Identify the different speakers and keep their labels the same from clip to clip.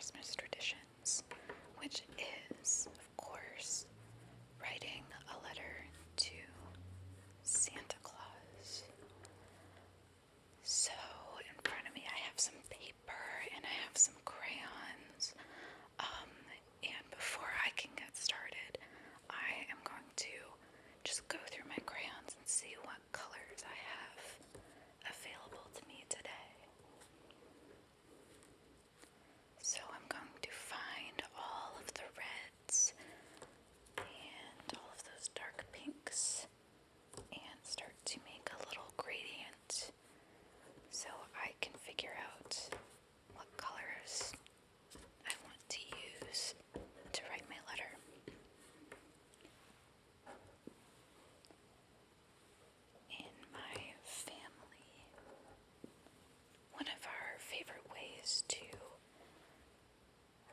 Speaker 1: Christmas traditions, which is, of course, writing a letter to Santa Claus. So, in front of me, I have some paper and I have some crayons. And before I can get started, I am going to just go through my crayons and see what colors I have available to me today. So I'm going to find all of the reds and all of those dark pinks and start to make a little gradient so I can figure out what colors I want to use to write my letter. In my family, one of our favorite ways to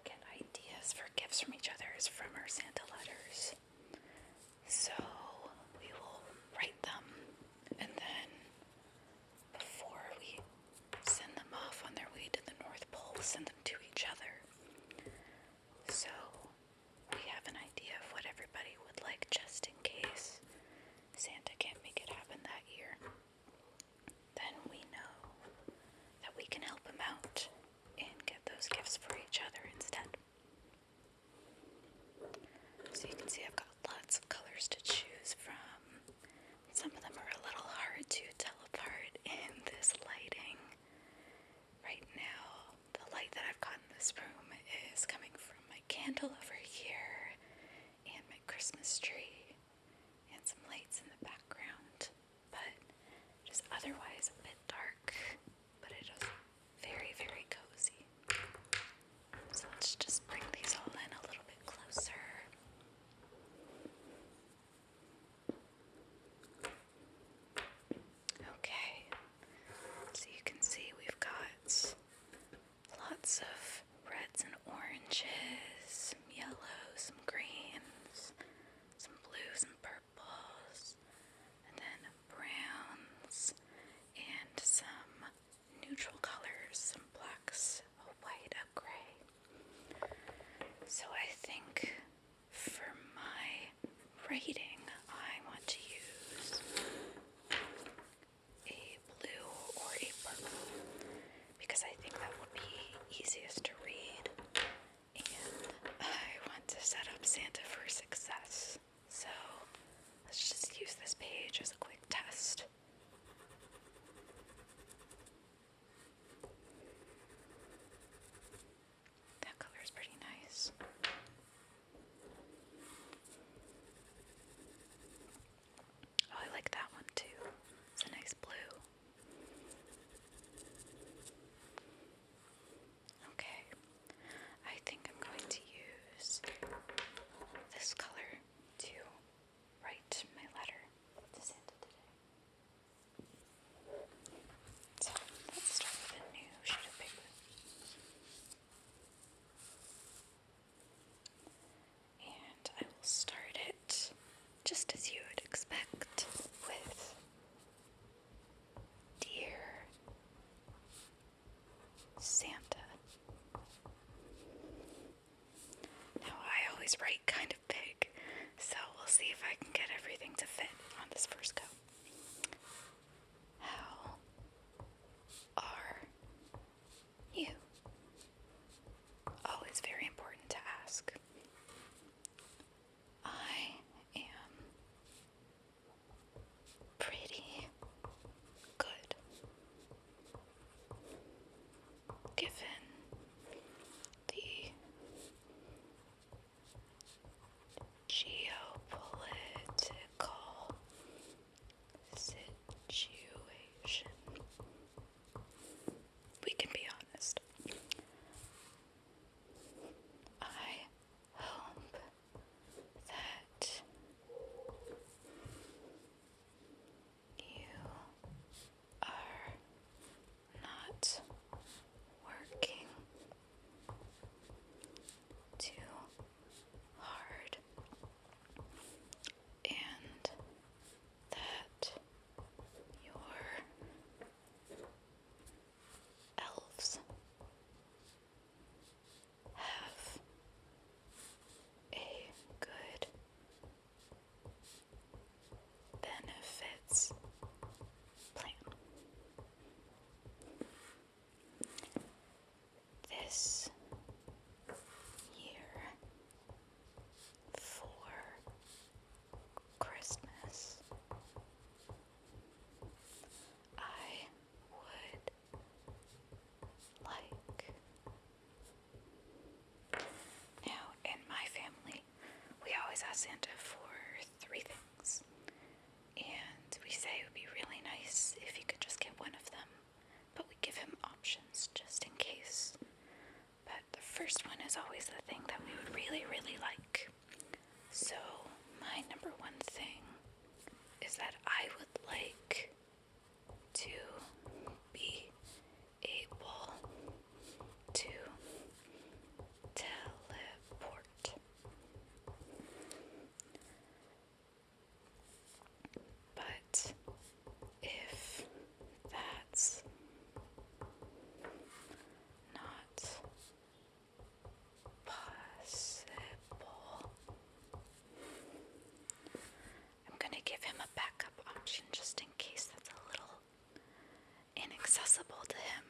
Speaker 1: get ideas for gifts from each other is from our Santa letters. So we will write them, and then before we send them off on their way to the North Pole, we'll send them to each other. So we have an idea of what everybody would like just in case Santa can't make it happen that year. Then we know that we can help him out and get those gifts for each other instead. So you can see I've got lots of colors to choose from. Some of them are a little hard to tell apart in this lighting. Right now, the light that I've got in this room is coming from my candle over here and my Christmas tree and some lights in the background, but it is otherwise a bit dark, but it is very, very cozy. So let's just bring these all in a little bit closer. Okay, so you can see we've got lots of reds and oranges, some yellows, some greens, some blues and purples, and then browns, and some neutral colors, some blacks, a white, a gray. So I think for my writing, I want to use a blue or a purple because I think that would be easiest to read, and I want to set up Santa for success. So let's just use this page as a quick test. That color is pretty nice. Oh, I like that one too. It's a nice blue. Okay, I think I'm going to use this color to write my letter to Santa today. So let's start with a new sheet of paper. And I will start it just as you would expect with Dear Santa. Now I always write kind of big, so we'll see if I can get everything to fit on this first go. How are you? Always very important to ask. I am pretty good, given the accessible to him.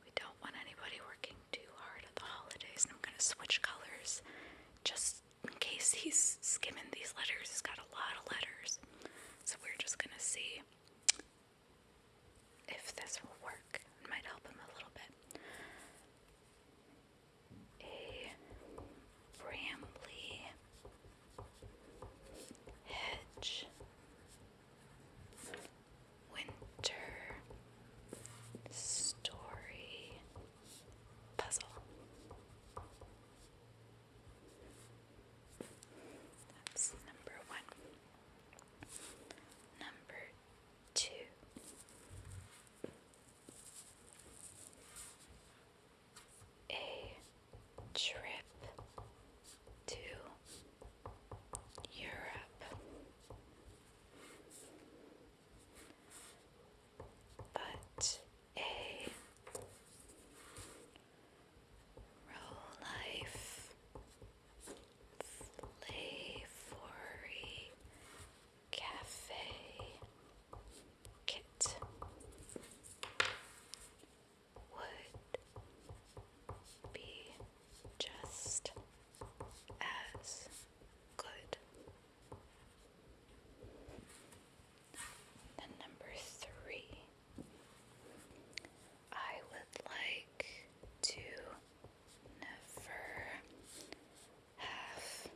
Speaker 1: We don't want anybody working too hard at the holidays, and I'm going to switch colors just in case he's skimming these letters. He's got a lot of letters. So we're just going to see if this will work. It might help him a little bit. A brambly hedge. Winter story puzzle. That's number 1. Number 2. A trip to Europe. But a Rolife Flavory Cafe kit would be just as good. Then number 3, I would like to never have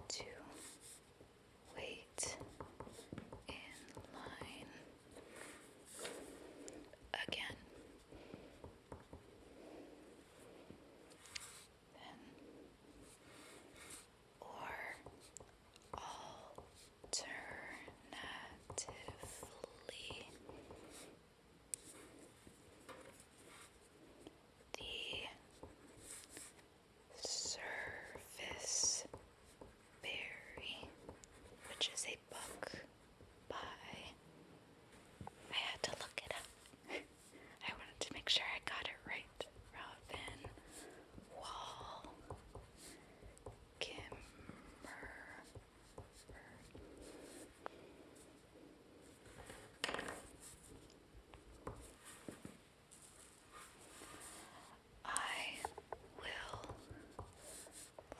Speaker 1: to wait in line again. Then, or alternatively, the Service Berry, which is a book by, I had to look it up. I wanted to make sure I got it right. Robin Wall Kimmerer. I will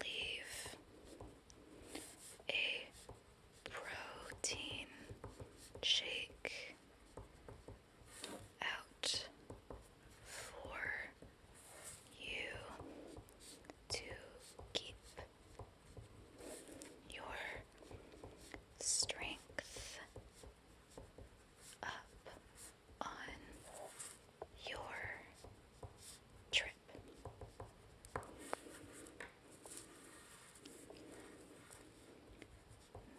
Speaker 1: leave a protein shake out for you to keep your strength up on your trip.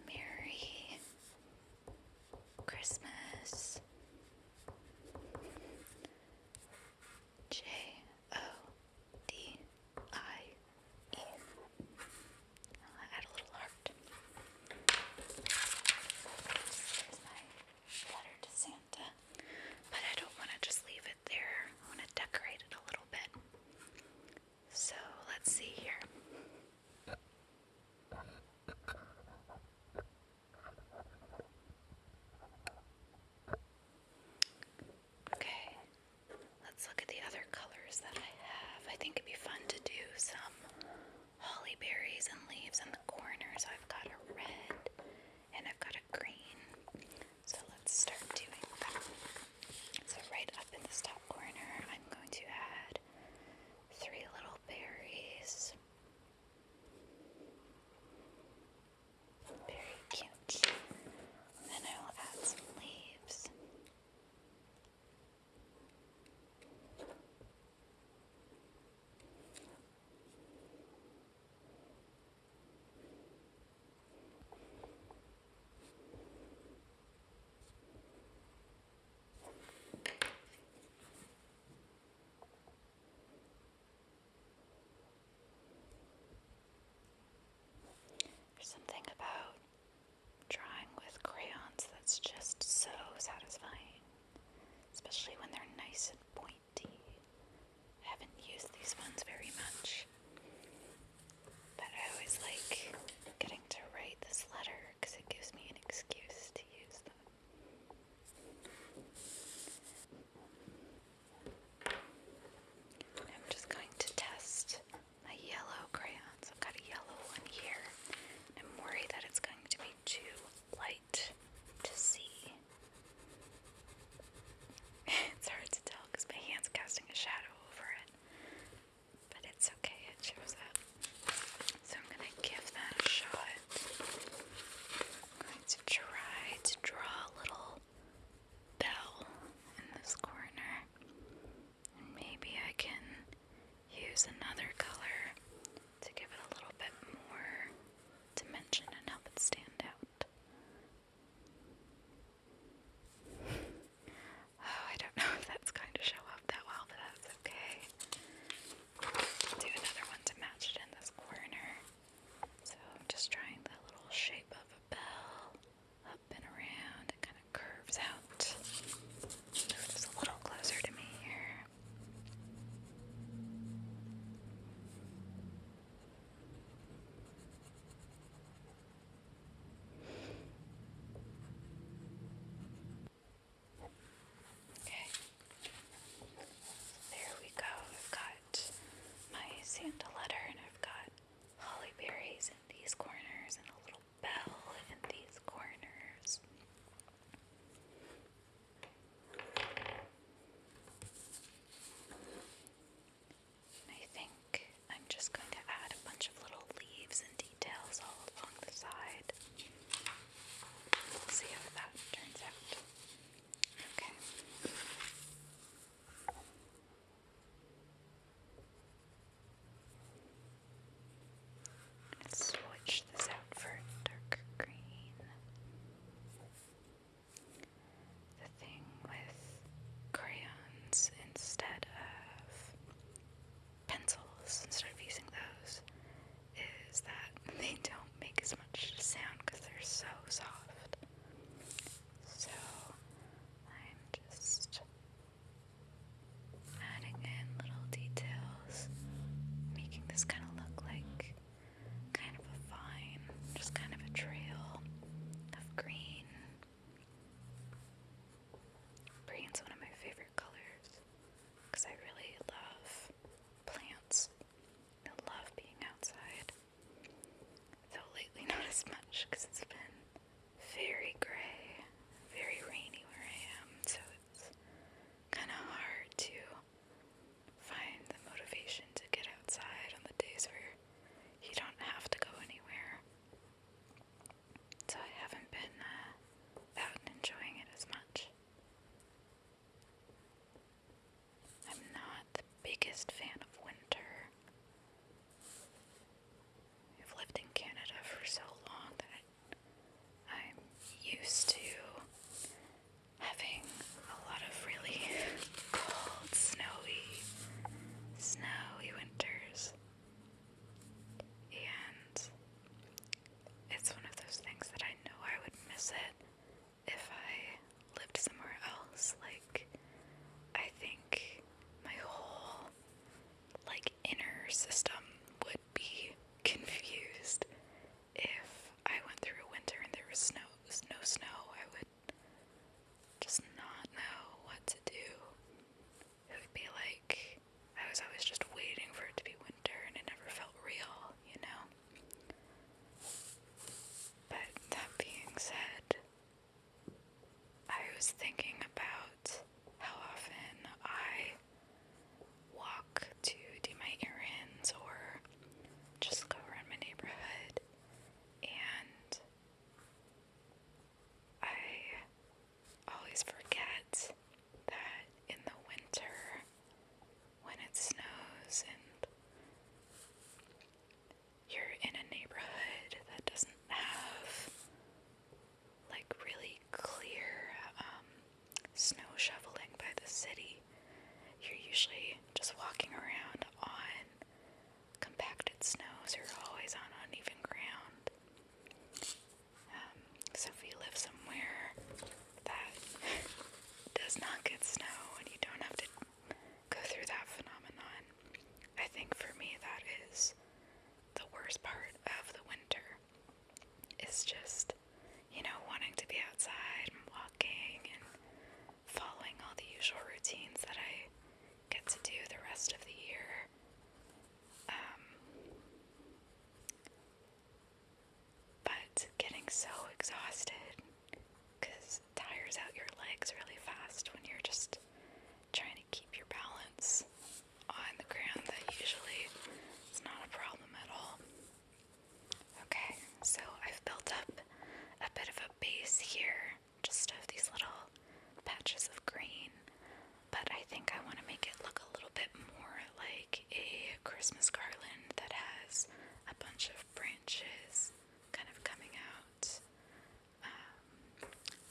Speaker 1: Merry Christmas. Jodie. I'll add a little heart. Here's my letter to Santa. But I don't want to just leave it there. I want to decorate it a little bit. So let's see here. Okay, let's look at the other colors that I have. I think it'd be fun to do some holly berries and leaves in the corners. I've got a red and I've got a green. So let's start doing that. So right up in this top corner, I'm going to add 3 little berries. Very cute. Then I will add some leaves. There's something about drawing with crayons that's just so satisfying, especially when they're nice and pointy. I haven't used these ones very much, but I always like getting to write this letter because it gives me an excuse to use them. was thinking about how often I walk to do my errands or just go around my neighborhood, and I always forget that in the winter, when it snows and you're in a neighborhood that doesn't have like really clear snow shoveling by the city, you're usually just walking around on compacted snows. You're always on uneven ground. So if you live somewhere that does not get snow and you don't have to go through that phenomenon, I think for me that is the worst part of the winter. Is just, wanting to be outside and walking and following all the usual routines that I get to do the rest of the year. But getting so exhausted because it tires out your legs really fast when you're just trying to keep your balance on the ground that usually is not a problem at all. Okay, so I've built up a bit of a base here, just of these little patches of green, but I think I want to make it look a little bit more like a Christmas garland that has a bunch of branches kind of coming out.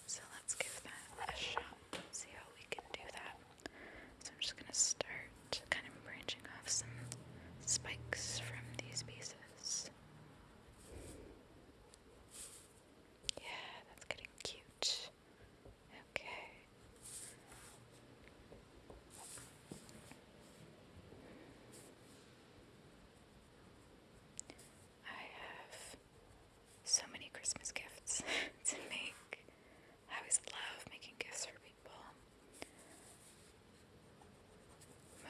Speaker 1: So let's give that a shot, see how we can do that. So I'm just going to start kind of branching off some spikes from these pieces. Yeah, that's getting cute. Okay. I have so many Christmas gifts to make. I always love making gifts for people.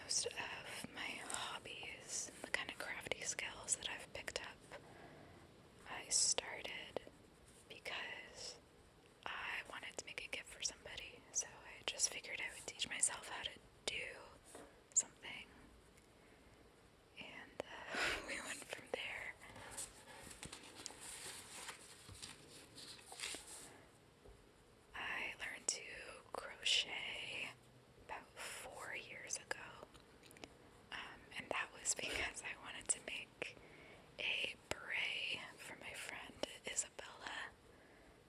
Speaker 1: Most of my hobbies and the kind of crafty skills that I've picked up, I started because I wanted to make a gift for somebody, so I just figured I would teach myself how to do something, and we went from there. I learned to crochet about 4 years ago, and that was because I wanted to make a beret for my friend Isabella.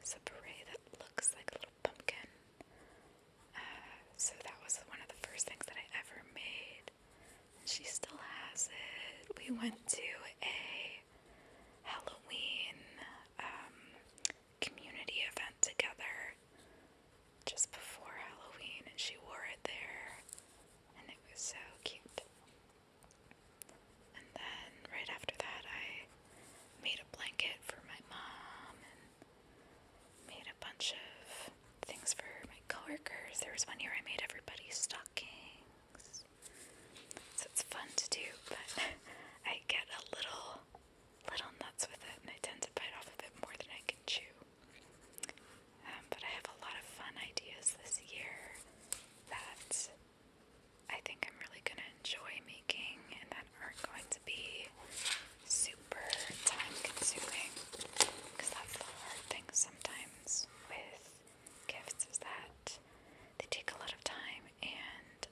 Speaker 1: It's a beret that looks like a little pumpkin. So that was one of the first things that I ever made. She still has it. We went to a Halloween community event together just before Halloween, and she wore it there, and it was so cute. And then right after that, I made a blanket for my mom and made a bunch of things for my coworkers. There was one year I made everybody stockings. So it's fun to do, but I get a little nuts with it, and I tend to bite off a bit more than I can chew. But I have a lot of fun ideas this year that I think I'm really going to enjoy making and that aren't going to be super time consuming, because that's the hard thing sometimes with gifts, is that they take a lot of time and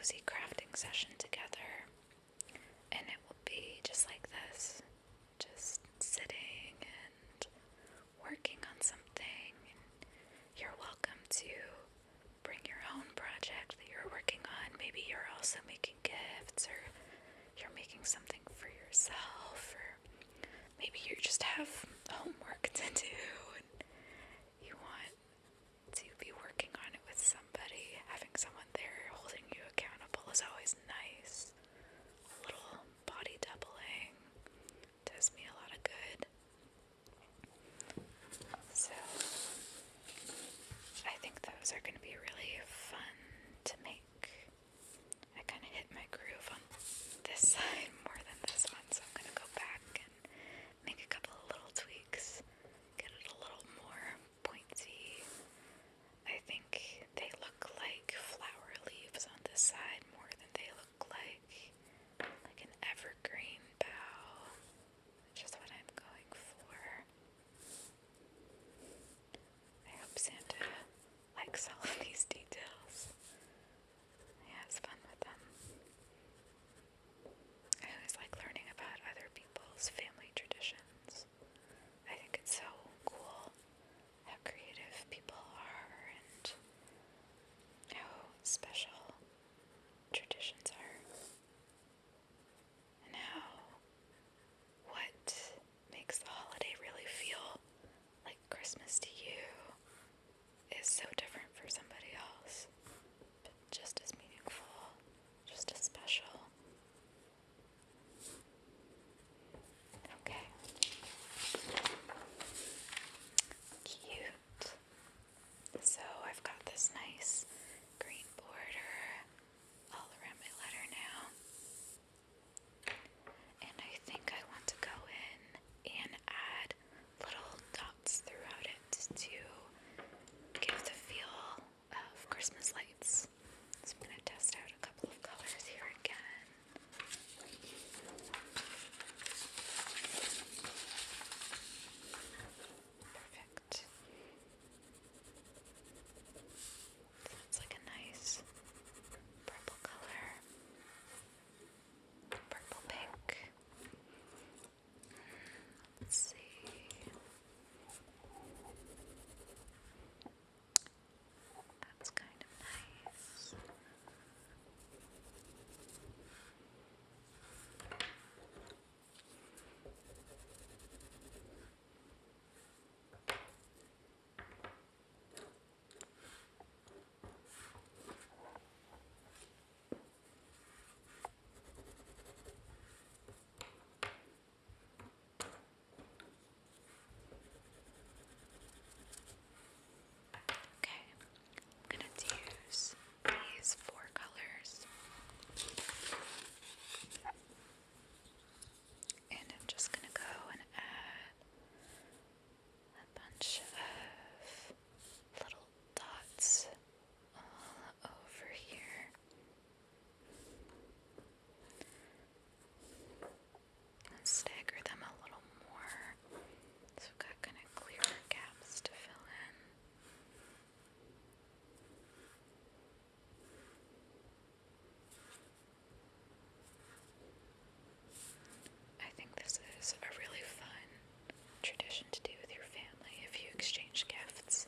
Speaker 1: cozy crafting session together. And it will be just like this, just sitting and working on something. You're welcome to bring your own project that you're working on. Maybe you're also making gifts, or you're making something for yourself, or maybe you just have homework to do and you want to be working on it with somebody. Having someone there holding you accountable is always nice. A little body doubling does me a lot of good. So I think those are going to be really fun to make. I kind of hit my groove on this side more than this one, so I'm going to go back and make a couple of little tweaks, get it a little more pointy. I think they look like flower leaves on this side more than they look like an evergreen bough, which is what I'm going for. I hope Santa likes all of these details. He has fun with them. I always like learning about other people's family traditions. I think it's so cool how creative people are and how special traditions are. And how what makes the holiday really feel like Christmas to you is so different for somebody else, but just as meaningful, just as special. Okay. Cute. So I've got this nice green border all around my letter now. And I think I want to go in and add little dots throughout it to give the feel of Christmas lights. So I'm going to test out a couple of colors here again. Perfect. That's like a nice purple color. Purple pink. Let's see. That's kind of nice. Okay, I'm going to use these 4 colors. And I'm just going to go and add a bunch of little dots all over here. And stagger them a little more. So we've got kind of clearer gaps to fill in. I think this is a really fun tradition to do with your family if you exchange gifts.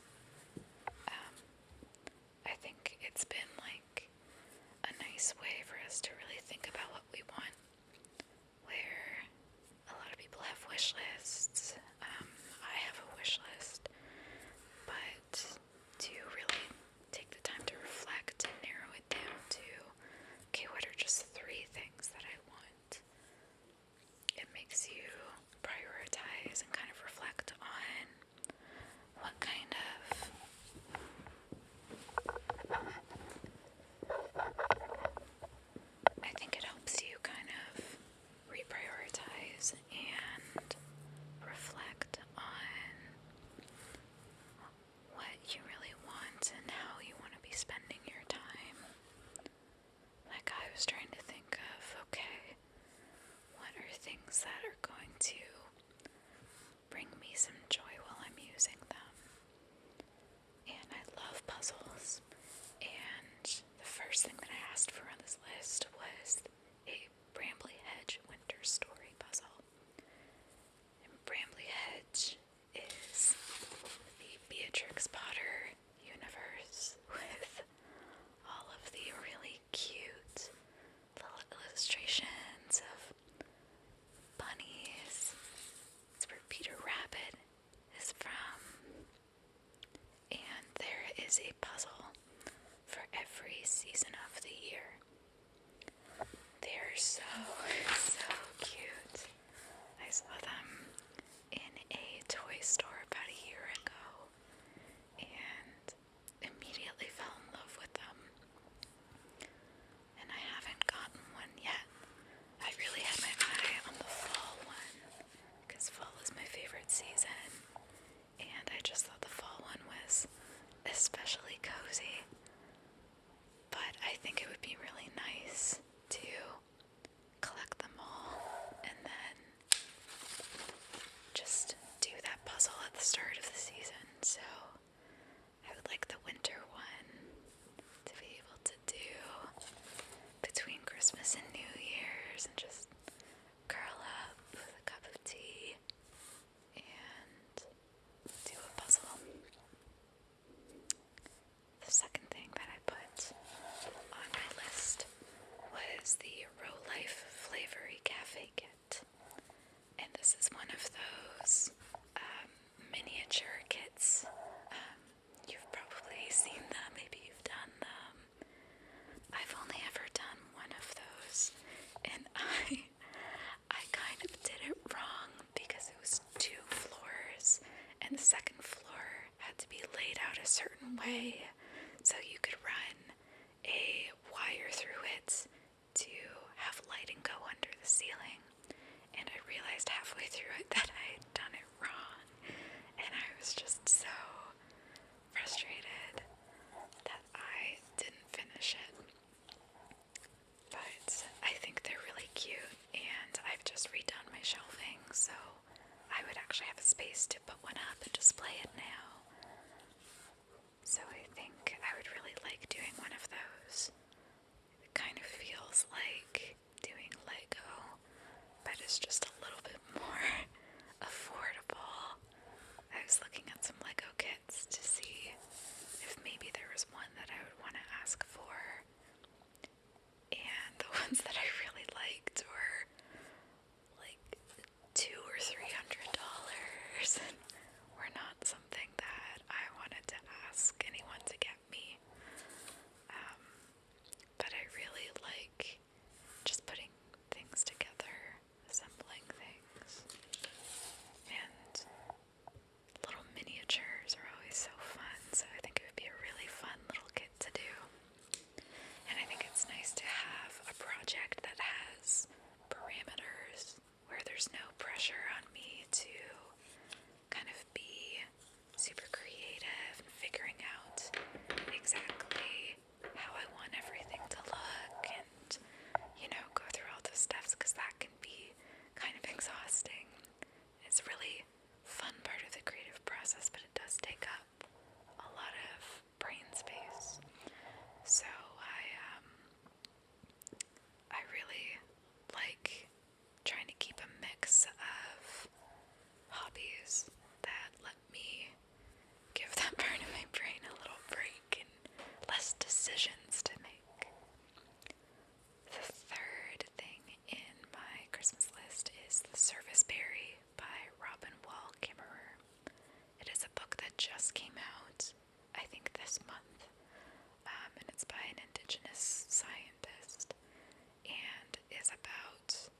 Speaker 1: I think it's been like a nice way for us to really think about what we want, where a lot of people have wish lists. I have a wish list, but to really take the time to reflect and narrow it down to, okay, what are just 3 things that I want? It makes you prioritize and kind of reflect on what kind of I think it helps you kind of reprioritize and Christmas and New Year's and just curl up with a cup of tea and do a puzzle. The second thing that I put on my list was the Rolife Flavory Cafe Kit. And this is one of those miniature kits. You've probably seen them, maybe you've done them. I've only ever done one of those, and I kind of did it wrong because it was 2 floors, and the second floor had to be laid out a certain way so you could run a wire through it to have lighting go under the ceiling. And I realized halfway through it that I had done it wrong, and I was just so frustrated that I didn't finish it. But I think they're really cute, and I've just redone my shelving, so I would actually have a space to put one up and display it now. So I think I would really like doing one of those. It kind of feels like doing Lego, but it's just a little bit more affordable. I was looking at some Lego kits to see if maybe there was one that I would want to ask for, and the ones that I really liked were like $200 or $300 and were not something that I wanted to ask anyone to get me. But I really like just putting things together, assembling things, and little miniatures are always so fun, so I think it would be a really fun little kit to do. And I think it's nice to have a project that has parameters where there's no pressure on me to kind of be super creative and figuring out exactly how I want everything to look and, go through all those steps, because that can be kind of exhausting. It's a really fun part of the creative process, but it does take up a lot of brain space. So I really like trying to keep a mix of hobbies that let me give that part of my brain a little break and less decisions to make. The third thing in my Christmas list is The Service Berry by Robin Wall Kimmerer. It is a book that just came out, I think this month, and it's by an indigenous scientist, and is about,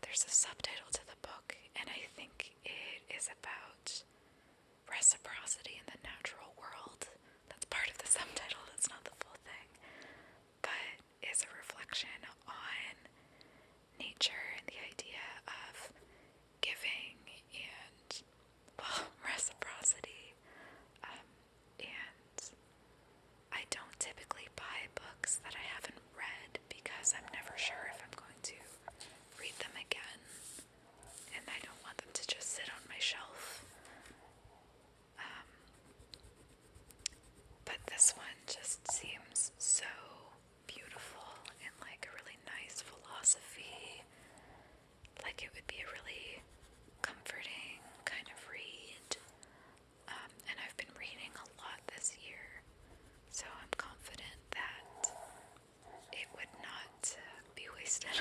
Speaker 1: there's a subtitle to the book, and I think it is about reciprocity in the natural world. That's part of the subtitle, that's not the full thing, but is a reflection on nature and the idea of giving and, well, reciprocity. And I don't typically buy books that I haven't read because I'm never sure if I'm going to read them again, and I don't want them to just sit on my shelf. But this one just seems so beautiful and like a really nice philosophy. Like it would be a really comforting kind of read. And I've been reading a lot this year, so I'm confident that it would not be wasted